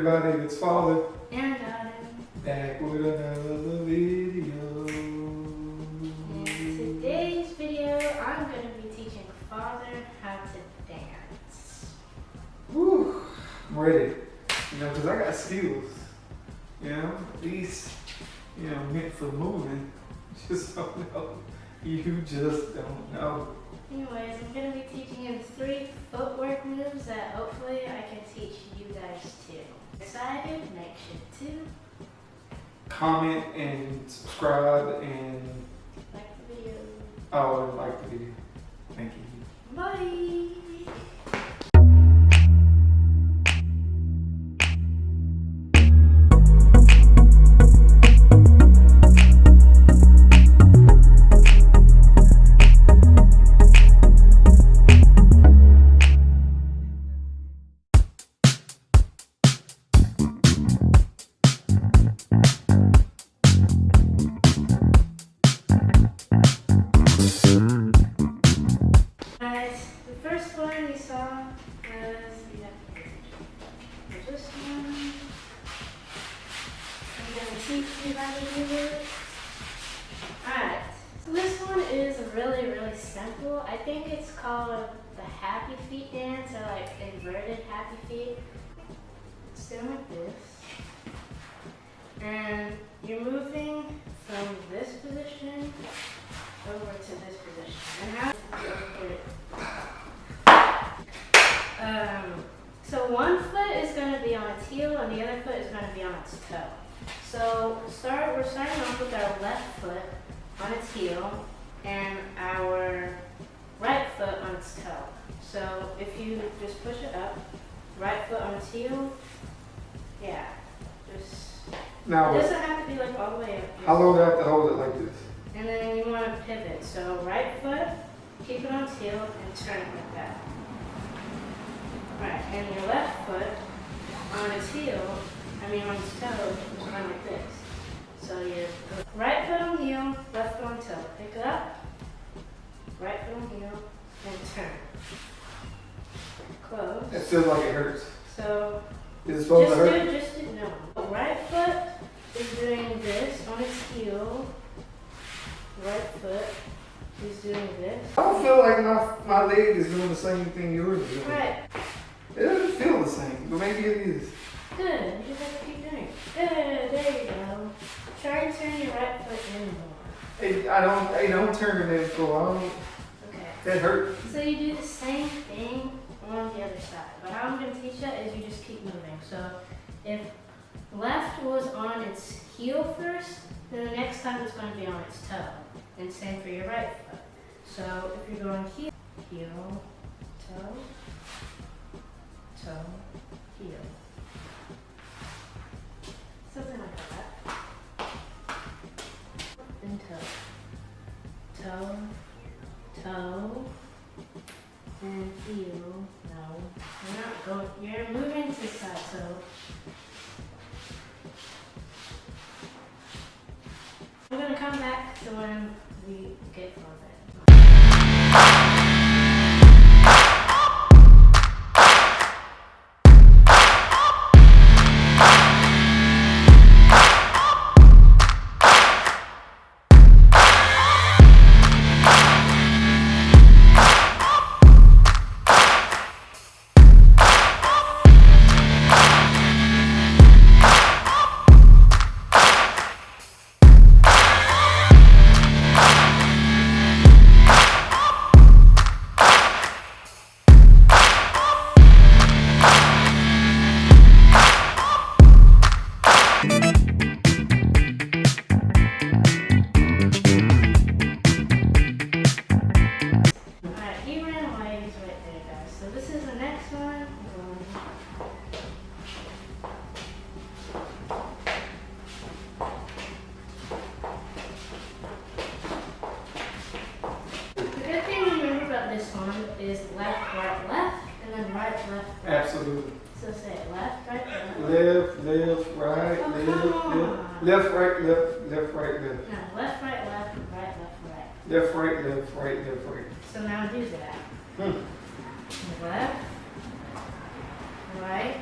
everybody, it's Father. And daughter. Back with another video. In today's video, I'm going to be teaching Father how to dance. Woo, I'm ready. You know, because I got skills. You know, these, meant for moving. Just don't know. You just don't know. Anyways, I'm going to be teaching him 3 footwork moves that hopefully I can teach you guys too. Excited? Make sure to comment and subscribe and like the video. Oh, like the video. Thank you. Bye! The first one we saw was this one. I'm going to teach you how to do it. Alright, so this one is really simple. I think it's called the happy feet dance, or like inverted happy feet. It's done like this. And you're moving from this position over to this position. And how so one foot is going to be on its heel and the other foot is going to be on its toe. So we're starting off with our left foot on its heel and our right foot on its toe. So if you just push it up, right foot on its heel, yeah, just, Now, it doesn't have to be like all the way up. how long do I have to hold it like this? And then you want to pivot. So right foot, keep it on its heel and turn it like that. Right, and your left foot on its heel, on its toe, is going like this. So your right foot on heel, left foot on toe. Pick it up, right foot on heel, and turn. Close. It feels like it hurts. So Is it supposed to hurt? just do, no. Right foot is doing this on its heel. Right foot is doing this. I don't feel like my leg is doing the same thing yours is doing. Right. It doesn't feel the same, but maybe it is. Good. You just have to keep doing it. Good. There you go. Try and turn your right foot in more. I don't turn it in full. I don't. Okay. That hurt. So you do the same thing on the other side. But how I'm going to teach that is you just keep moving. So if left was on its heel first, then the next time it's going to be on its toe. And same for your right foot. So if you're going heel, toe, toe, heel. Something like that. And toe. Toe, toe, and heel. No, you're not going, you're moving to the side, so. We're going to come back to when we get further. Is left, right, left, and then right, left, right. Absolutely. So say it, left, right, left. Left, right, left, right, left, right, left. No, left, right, left, right, right. Left, right, left, right. So now do that. Left, right,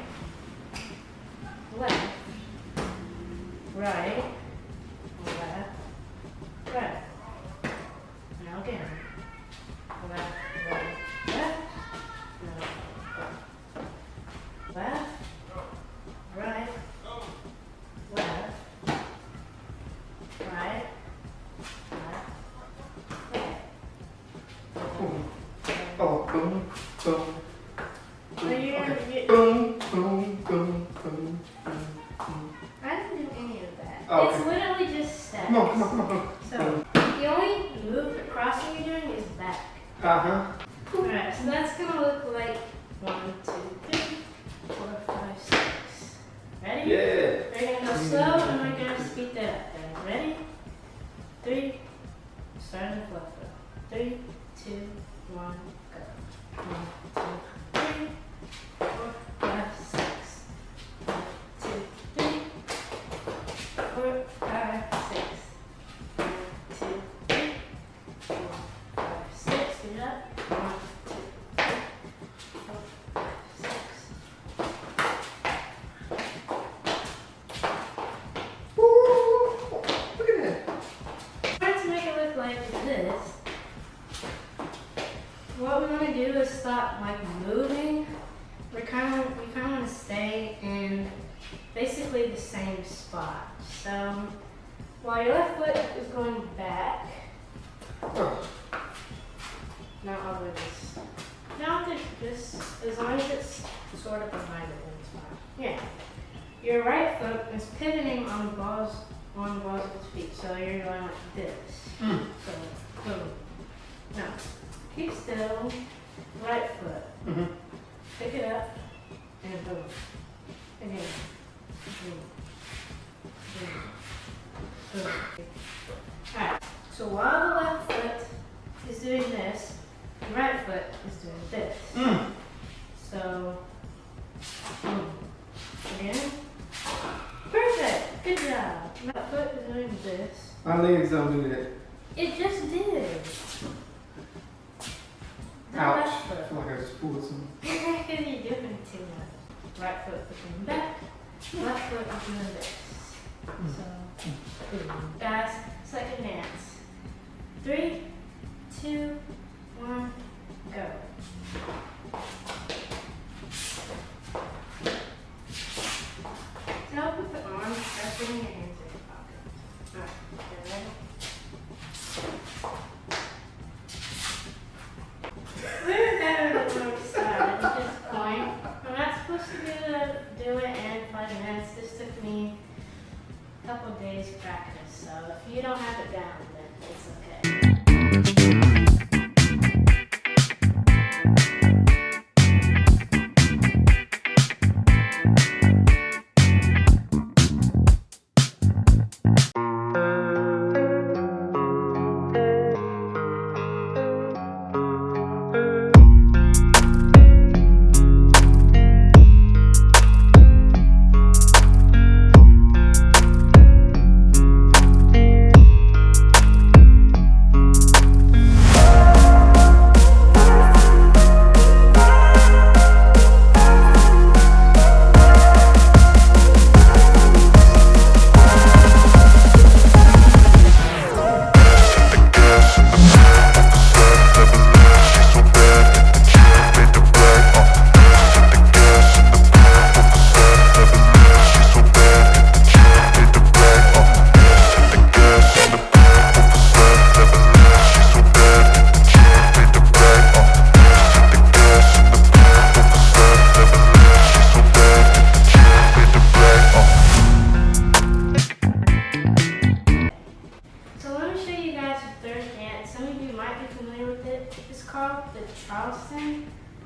right, left, right. Now again. Left, right, left. No. Left, right, left, right, left, right. Oh, boom, boom. Are you gonna get? Boom, boom, boom, boom, boom. I didn't do any of that. Oh, It's okay. literally just steps. Come on, come on, come on. So the only move the crossing you're doing is back. Uh-huh. Alright, so that's gonna look like 1, 2, 3, 4, 5, 6. Ready? Yeah. We're gonna go slow and we're gonna speed that up. Then. Ready? 3, starting with left foot. 3, 2, 1, go. 1, 2, 3, 4, 5, 6. 1, 2, 3, 4, 5, 6. 1, 2, 3, 4, 5, 6. Speed it up. 1, 2, 3, 4, 5, 6. Woo! Look at that. Trying to make it look like this. What we want to do is stop like moving. We kind of want to stay in basically the same spot. So while your left foot is going back, Oh. not over this. Not this, as long as it's sort of behind it, then it's fine. Yeah. Your right foot is pivoting on the balls of its feet. So you're going like this. Mm. So boom. Now keep still. Right foot. Mm-hmm. Pick it up and boom. Again. Boom. Boom. Boom. Alright. So while the left foot is doing this, the right foot is doing this. Mm. So boom. Again. Perfect. Good job. Left foot is doing this. My legs don't do that. It just did. The Ouch. left I foot. feel like I just pulled some. Because you're doing too much. Right foot pushing back, left foot is doing this. So, boom. Guys, it's like a dance. 3, 2, 1, go. To help with the arms, try putting your hands in your pocket. Alright, okay, ready? We're better than what we started at this point. I'm not supposed to do it in 5 minutes. This took me a couple of days practice. So if you don't have it down, then it's okay.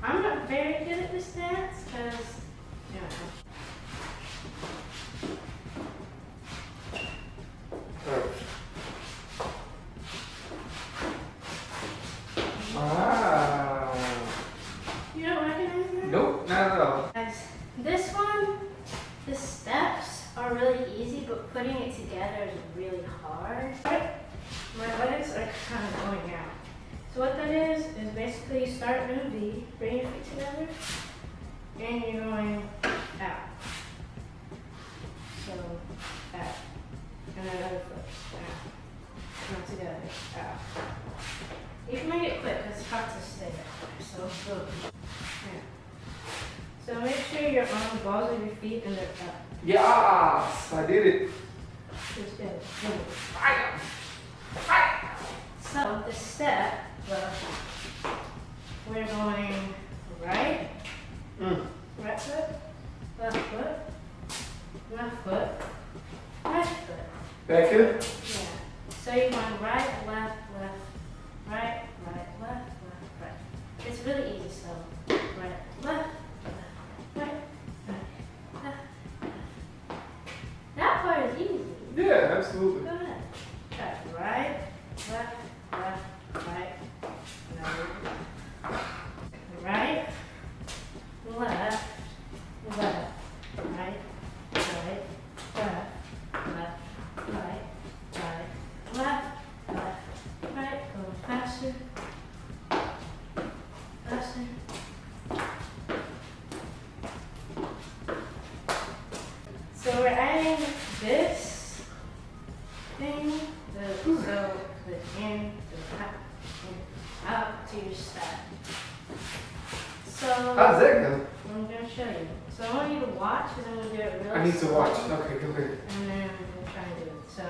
I'm not very good at this dance because, you know. Ah. You don't recognize that? Nope, not at all. Guys, this one, the steps are really easy, but putting it together is really hard. My legs are kind of going out. So what that is basically you start in a V, bring your feet together, and you're going out. So, out. you're on the balls of your feet and they're up. Yes, I did it. Just do it. Fire. Fire. So the step, we're going right, right foot, left foot, left foot, right foot. Back here? Yeah. So you're going right, left, left, right, right, left, left, right. It's really easy. So right, left, left, right, right, left, left. That part is easy. Yeah, absolutely. Go ahead. Try right, left, left, right, right, left, left, right, right, left, left, right, right, left, left, right. Go faster, faster. So we're adding this thing, so the in, the out to your step. So How's that go? I'm gonna show you. So I want you to watch, and I'm gonna do it really I need to slow. watch. Okay, go ahead. And then I'm gonna try and do it. So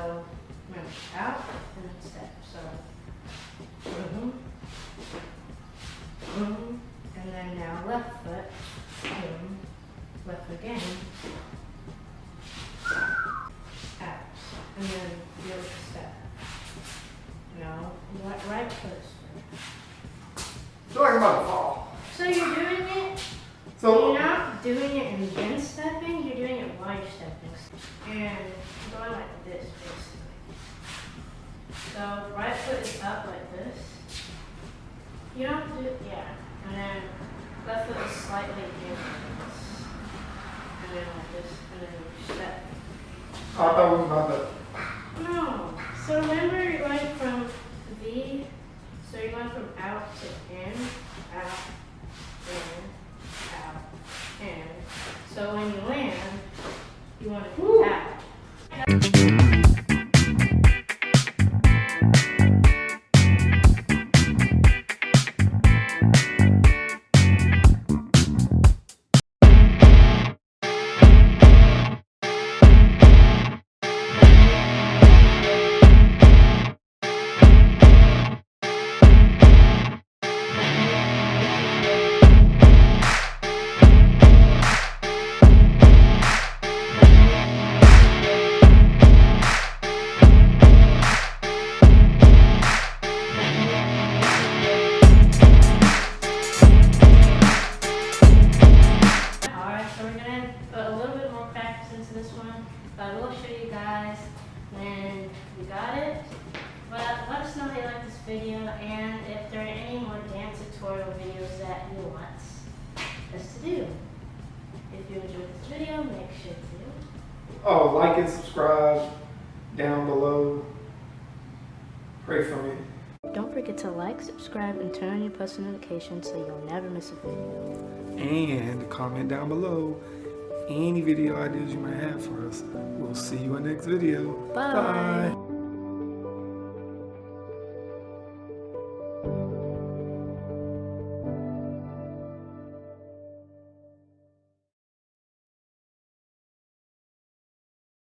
remember, out and then step. So and then now left foot, left foot again, out, and then the other step. No, right foot is first. I feel like I'm about to fall. So you're doing it. So You're not doing it and then stepping, you're doing it while you're stepping. And going like this, basically. So right foot is up like this. You don't do, yeah. And then left foot is slightly in like this. And then like this, and then you step. I thought we were about to. No. So remember you're going from V, so you're going from out to in, out, in, out, in. So when you land, you want to be out. I will show you guys when we got it. But let us know how you like this video and if there are any more dance tutorial videos that you want us to do. If you enjoyed this video, make sure to like and subscribe down below. Pray for me. Don't forget to like, subscribe, and turn on your post notifications so you'll never miss a video. And comment down below any video ideas you might have for us. We'll see you in the next video. Bye. Bye.